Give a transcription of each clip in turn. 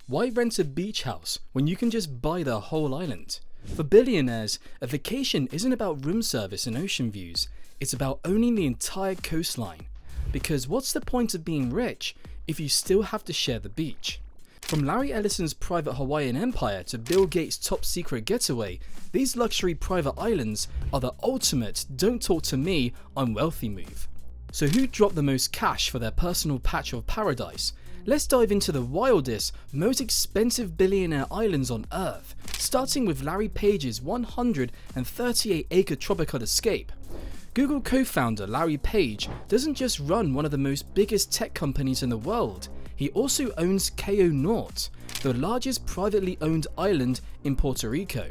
Why rent a beach house when you can just buy the whole island? For billionaires, a vacation isn't about room service and ocean views, it's about owning the entire coastline. Because what's the point of being rich if you still have to share the beach? From Larry Ellison's private Hawaiian empire to Bill Gates' top secret getaway, these luxury private islands are the ultimate don't talk to me, I'm wealthy move. So who dropped the most cash for their personal patch of paradise? Let's dive into the wildest, most expensive billionaire islands on Earth, starting with Larry Page's 138-acre tropical escape. Google co-founder Larry Page doesn't just run one of the most biggest tech companies in the world, he also owns Cayo Norte, the largest privately owned island in Puerto Rico.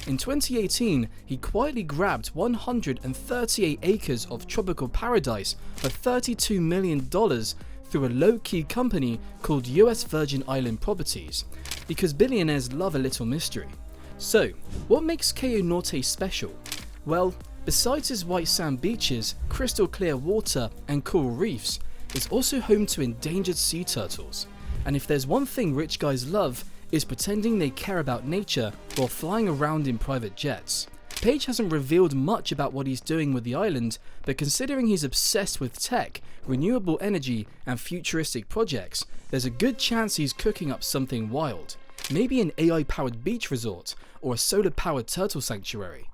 In 2018, he quietly grabbed 138 acres of tropical paradise for $32 million through a low-key company called US Virgin Island Properties, because billionaires love a little mystery. So, what makes Cayo Norte special? Well, besides its white sand beaches, crystal clear water, and coral reefs, it's also home to endangered sea turtles. And if there's one thing rich guys love, is pretending they care about nature while flying around in private jets. Page hasn't revealed much about what he's doing with the island, but considering he's obsessed with tech, renewable energy, and futuristic projects, there's a good chance he's cooking up something wild. Maybe an AI-powered beach resort, or a solar-powered turtle sanctuary.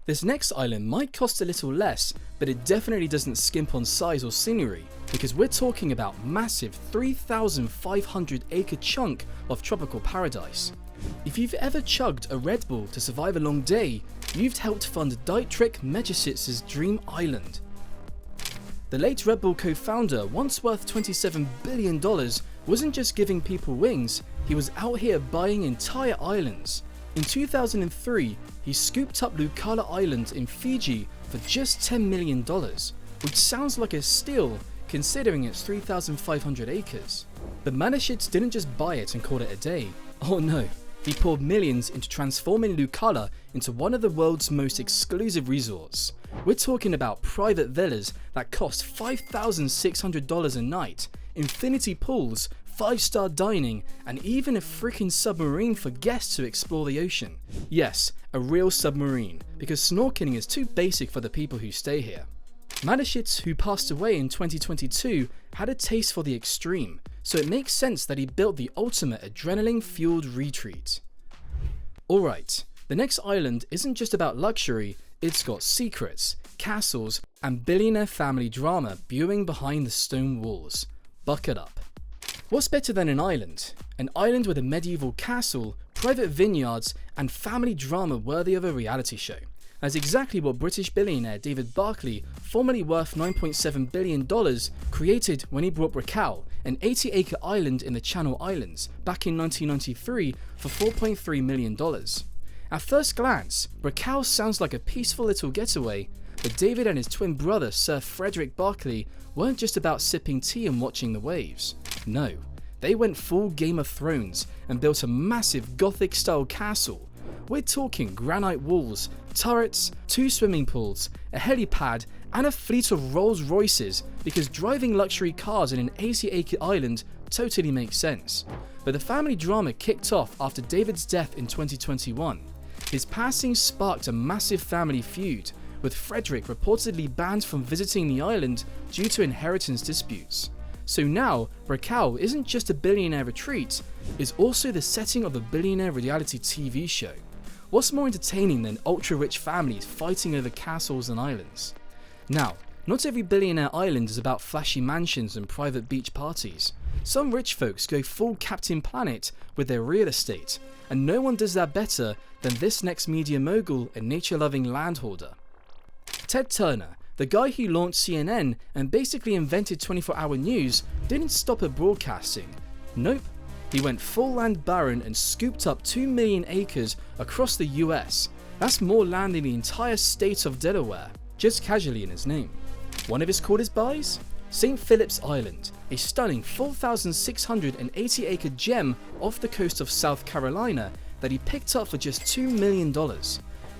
This next island might cost a little less, but it definitely doesn't skimp on size or scenery, because we're talking about massive 3,500 acre chunk of tropical paradise. If you've ever chugged a Red Bull to survive a long day, you've helped fund Dietrich Mateschitz' dream island. The late Red Bull co-founder, once worth $27 billion, wasn't just giving people wings, he was out here buying entire islands. In 2003, he scooped up Lukala Island in Fiji for just $10 million, which sounds like a steal considering it's 3,500 acres. But Mateschitz didn't just buy it and call it a day. Oh no, he poured millions into transforming Lukala into one of the world's most exclusive resorts. We're talking about private villas that cost $5,600 a night, infinity pools, 5-star dining, and even a freaking submarine for guests to explore the ocean. Yes, a real submarine, because snorkeling is too basic for the people who stay here. Mateschitz, who passed away in 2022, had a taste for the extreme, so it makes sense that he built the ultimate adrenaline-fueled retreat. Alright, the next island isn't just about luxury, it's got secrets, castles, and billionaire family drama brewing behind the stone walls. Buckle up. What's better than an island? An island with a medieval castle, private vineyards, and family drama worthy of a reality show. That's exactly what British billionaire David Barclay, formerly worth $9.7 billion, created when he bought Raquel, an 80-acre island in the Channel Islands, back in 1993 for $4.3 million. At first glance, Raquel sounds like a peaceful little getaway, but David and his twin brother Sir Frederick Barclay weren't just about sipping tea and watching the waves. No, they went full Game of Thrones and built a massive Gothic-style castle. We're talking granite walls, turrets, 2 swimming pools, a helipad, and a fleet of Rolls Royces, because driving luxury cars in an 80-acre island totally makes sense. But the family drama kicked off after David's death in 2021. His passing sparked a massive family feud, with Frederick reportedly banned from visiting the island due to inheritance disputes. So now, Raquel isn't just a billionaire retreat, it's also the setting of a billionaire reality TV show. What's more entertaining than ultra-rich families fighting over castles and islands? Now, not every billionaire island is about flashy mansions and private beach parties. Some rich folks go full Captain Planet with their real estate, and no one does that better than this next media mogul and nature-loving landholder. Ted Turner, the guy who launched CNN and basically invented 24-hour news, didn't stop at broadcasting. Nope, he went full land baron and scooped up 2 million acres across the US. That's more land than the entire state of Delaware, just casually in his name. One of his coolest buys? St. Philip's Island, a stunning 4,680-acre gem off the coast of South Carolina that he picked up for just $2 million.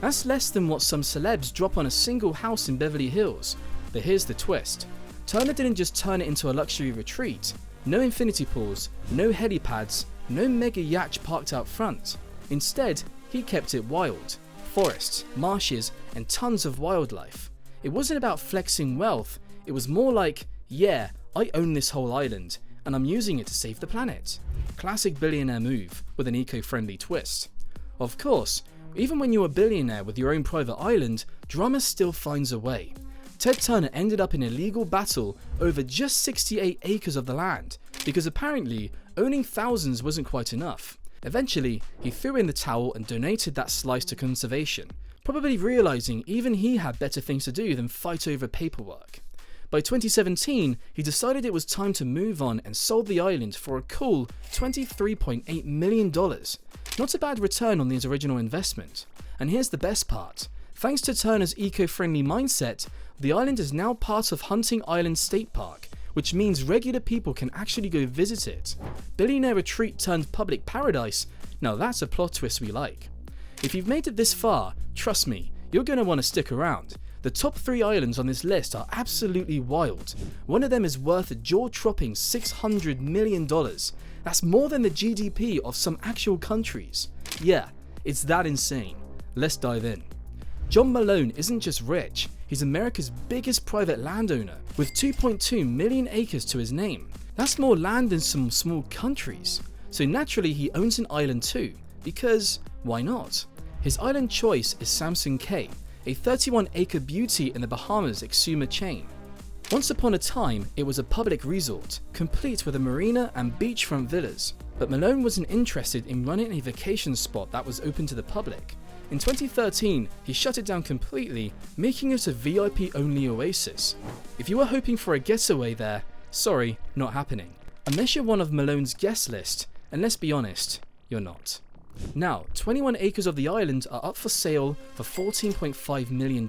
That's less than what some celebs drop on a single house in Beverly Hills. But here's the twist. Turner didn't just turn it into a luxury retreat. No infinity pools, no helipads, no mega yacht parked out front. Instead, he kept it wild. Forests, marshes, and tons of wildlife. It wasn't about flexing wealth, it was more like, yeah, I own this whole island, and I'm using it to save the planet. Classic billionaire move, with an eco-friendly twist. Of course, even when you're a billionaire with your own private island, drama still finds a way. Ted Turner ended up in a legal battle over just 68 acres of the land, because apparently owning thousands wasn't quite enough. Eventually, he threw in the towel and donated that slice to conservation, probably realizing even he had better things to do than fight over paperwork. By 2017, he decided it was time to move on and sold the island for a cool $23.8 million. Not a bad return on his original investment. And here's the best part. Thanks to Turner's eco-friendly mindset, the island is now part of Hunting Island State Park, which means regular people can actually go visit it. Billionaire retreat turned public paradise. Now that's a plot twist we like. If you've made it this far, trust me, you're going to want to stick around. The top 3 islands on this list are absolutely wild. One of them is worth a jaw-dropping $600 million. That's more than the GDP of some actual countries. Yeah, it's that insane. Let's dive in. John Malone isn't just rich, he's America's biggest private landowner, with 2.2 million acres to his name. That's more land than some small countries. So naturally he owns an island too, because why not? His island choice is Samson Cay, a 31-acre beauty in the Bahamas Exuma chain. Once upon a time, it was a public resort, complete with a marina and beachfront villas. But Malone wasn't interested in running a vacation spot that was open to the public. In 2013, he shut it down completely, making it a VIP-only oasis. If you were hoping for a getaway there, sorry, not happening. Unless you're one of Malone's guest list, and let's be honest, you're not. Now, 21 acres of the island are up for sale for $14.5 million,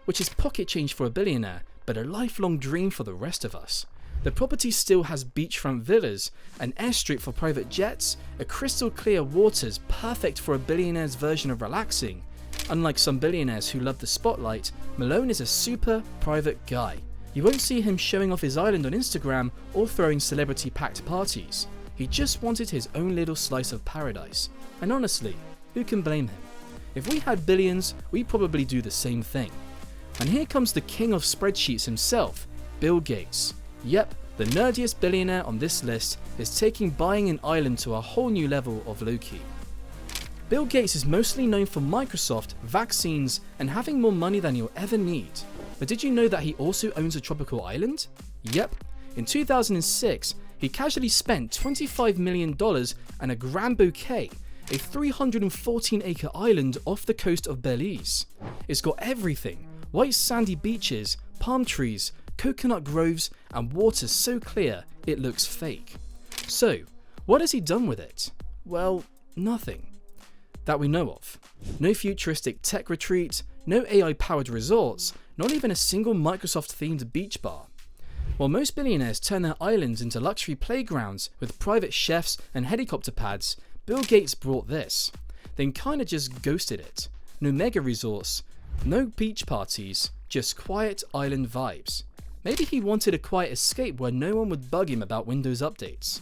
which is pocket change for a billionaire, but a lifelong dream for the rest of us. The property still has beachfront villas, an airstrip for private jets, a crystal clear waters perfect for a billionaire's version of relaxing. Unlike some billionaires who love the spotlight, Malone is a super private guy. You won't see him showing off his island on Instagram or throwing celebrity-packed parties. He just wanted his own little slice of paradise. And honestly, who can blame him? If we had billions, we'd probably do the same thing. And here comes the king of spreadsheets himself, Bill Gates. Yep, the nerdiest billionaire on this list is taking buying an island to a whole new level of low-key. Bill Gates is mostly known for Microsoft, vaccines, and having more money than you'll ever need. But did you know that he also owns a tropical island? Yep, in 2006, he casually spent $25 million and a grand bouquet, a 314-acre island off the coast of Belize. It's got everything: white sandy beaches, palm trees, coconut groves, and water so clear it looks fake. So, what has he done with it? Well, nothing. That we know of. No futuristic tech retreat, no AI-powered resorts, not even a single Microsoft-themed beach bar. While most billionaires turn their islands into luxury playgrounds with private chefs and helicopter pads, Bill Gates brought this. Then kinda just ghosted it. No mega resorts, no beach parties, just quiet island vibes. Maybe he wanted a quiet escape where no one would bug him about Windows updates.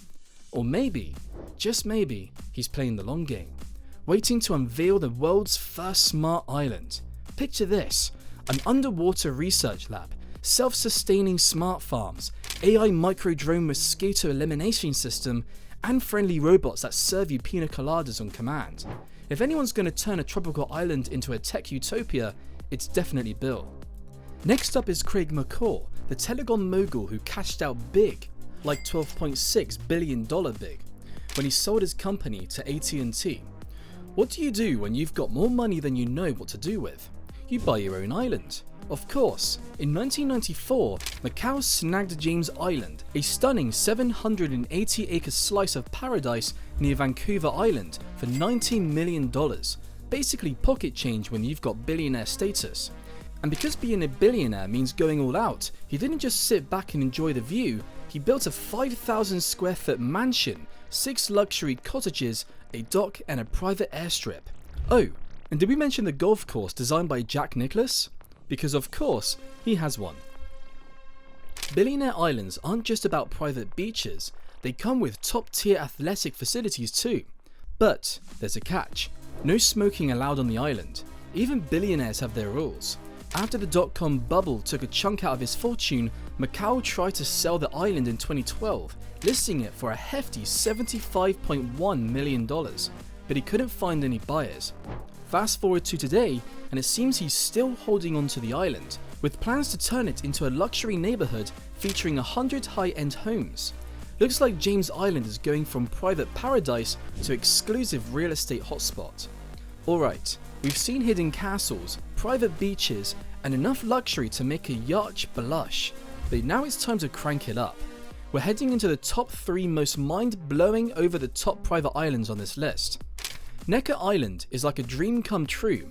Or maybe, just maybe, he's playing the long game, waiting to unveil the world's first smart island. Picture this: an underwater research lab, self-sustaining smart farms, AI micro-drone mosquito elimination system, and friendly robots that serve you pina coladas on command. If anyone's going to turn a tropical island into a tech utopia, it's definitely Bill. Next up is Craig McCaw, the telecom mogul who cashed out big, like $12.6 billion big, when he sold his company to AT&T. What do you do when you've got more money than you know what to do with? You buy your own island. Of course, in 1994, McCaw snagged James Island, a stunning 780-acre slice of paradise near Vancouver Island, for $19 million. Basically pocket change when you've got billionaire status. And because being a billionaire means going all out, he didn't just sit back and enjoy the view, he built a 5,000 square foot mansion, 6 luxury cottages, a dock, and a private airstrip. Oh, and did we mention the golf course designed by Jack Nicklaus? Because of course, he has one. Billionaire islands aren't just about private beaches, They come with top-tier athletic facilities too. But there's a catch. No smoking allowed on the island. Even billionaires have their rules. After the dot-com bubble took a chunk out of his fortune, Macau tried to sell the island in 2012, listing it for a hefty $75.1 million, but he couldn't find any buyers. Fast forward to today, and it seems he's still holding on to the island, with plans to turn it into a luxury neighborhood featuring 100 high-end homes. Looks like James Island is going from private paradise to exclusive real estate hotspot. Alright, we've seen hidden castles, private beaches, and enough luxury to make a yacht blush, but now it's time to crank it up. We're heading into the top 3 most mind-blowing over-the-top private islands on this list. Necker Island is like a dream come true,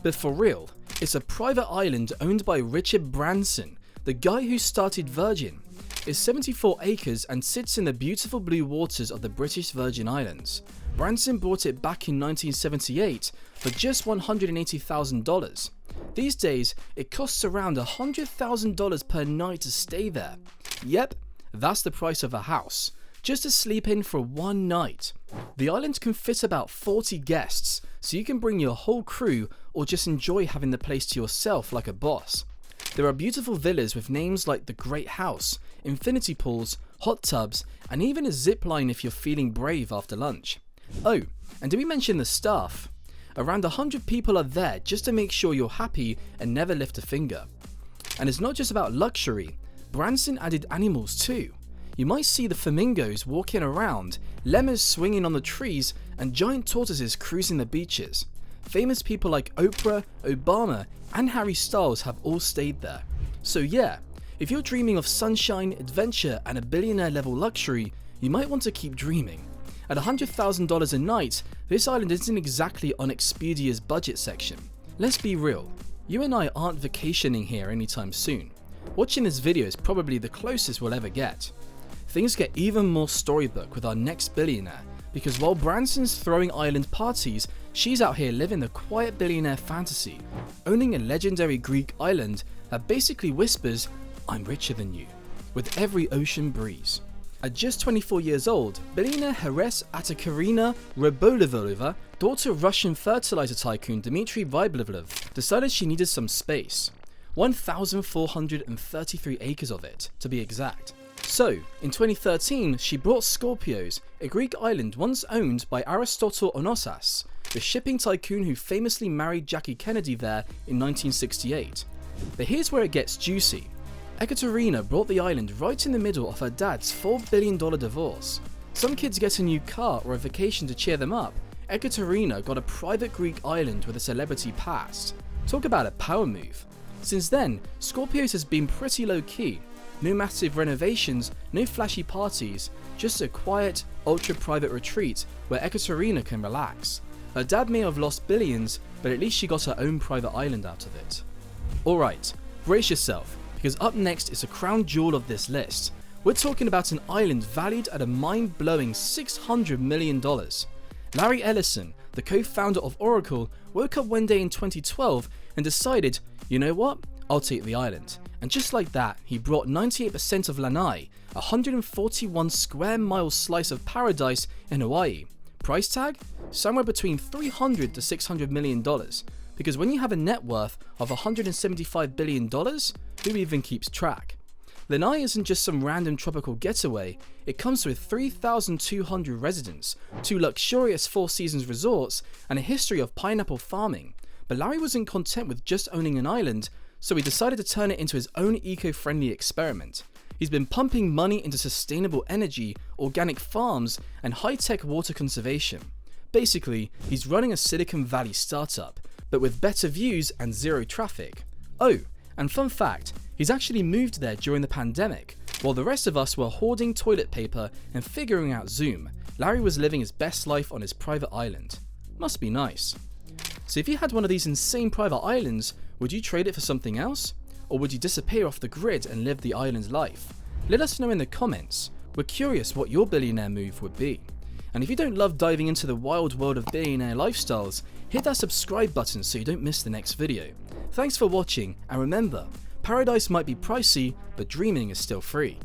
but for real, it's a private island owned by Richard Branson, the guy who started Virgin. It's 74 acres and sits in the beautiful blue waters of the British Virgin Islands. Branson bought it back in 1978 for just $180,000. These days, it costs around $100,000 per night to stay there. Yep, that's the price of a house, just to sleep in for one night. The island can fit about 40 guests, so you can bring your whole crew or just enjoy having the place to yourself like a boss. There are beautiful villas with names like the Great House, infinity pools, hot tubs, and even a zip line if you're feeling brave after lunch. Oh, and did we mention the staff? Around 100 people are there just to make sure you're happy and never lift a finger. And it's not just about luxury, Branson added animals too. You might see the flamingos walking around, lemurs swinging on the trees, and giant tortoises cruising the beaches. Famous people like Oprah, Obama, and Harry Styles have all stayed there. So yeah, if you're dreaming of sunshine, adventure, and a billionaire level luxury, you might want to keep dreaming. At $100,000 a night, this island isn't exactly on Expedia's budget section. Let's be real, you and I aren't vacationing here anytime soon. Watching this video is probably the closest we'll ever get. Things get even more storybook with our next billionaire, because while Branson's throwing island parties, she's out here living the quiet billionaire fantasy, owning a legendary Greek island that basically whispers, "I'm richer than you," with every ocean breeze. At just 24 years old, billionaire Heres Atakarina Rybolovleva, daughter of Russian fertilizer tycoon Dmitry Rybolovlev, decided she needed some space. 1,433 acres of it, to be exact. So, in 2013, she bought Scorpios, a Greek island once owned by Aristotle Onossas, the shipping tycoon who famously married Jackie Kennedy there in 1968. But here's where it gets juicy. Ekaterina brought the island right in the middle of her dad's $4 billion divorce. Some kids get a new car or a vacation to cheer them up. Ekaterina got a private Greek island with a celebrity past. Talk about a power move. Since then, Scorpios has been pretty low-key. No massive renovations, no flashy parties, just a quiet, ultra-private retreat where Ekaterina can relax. Her dad may have lost billions, but at least she got her own private island out of it. Alright, brace yourself, because up next is a crown jewel of this list. We're talking about an island valued at a mind-blowing $600 million. Larry Ellison, the co-founder of Oracle, woke up one day in 2012 and decided, you know what, I'll take the island. And just like that, he brought 98% of Lanai, a 141 square mile slice of paradise in Hawaii. Price tag? Somewhere between $300 to $600 million. Because when you have a net worth of $175 billion, who even keeps track? Lanai isn't just some random tropical getaway, it comes with 3,200 residents, 2 luxurious Four Seasons resorts, and a history of pineapple farming. But Larry wasn't content with just owning an island, so he decided to turn it into his own eco-friendly experiment. He's been pumping money into sustainable energy, organic farms, and high-tech water conservation. Basically, he's running a Silicon Valley startup, but with better views and zero traffic. Oh, and fun fact, he's actually moved there during the pandemic. While the rest of us were hoarding toilet paper and figuring out Zoom, Larry was living his best life on his private island. Must be nice. So if you had one of these insane private islands, would you trade it for something else? Or would you disappear off the grid and live the island's life? Let us know in the comments. We're curious what your billionaire move would be. And if you don't love diving into the wild world of billionaire lifestyles, hit that subscribe button so you don't miss the next video. Thanks for watching, and remember, paradise might be pricey, but dreaming is still free.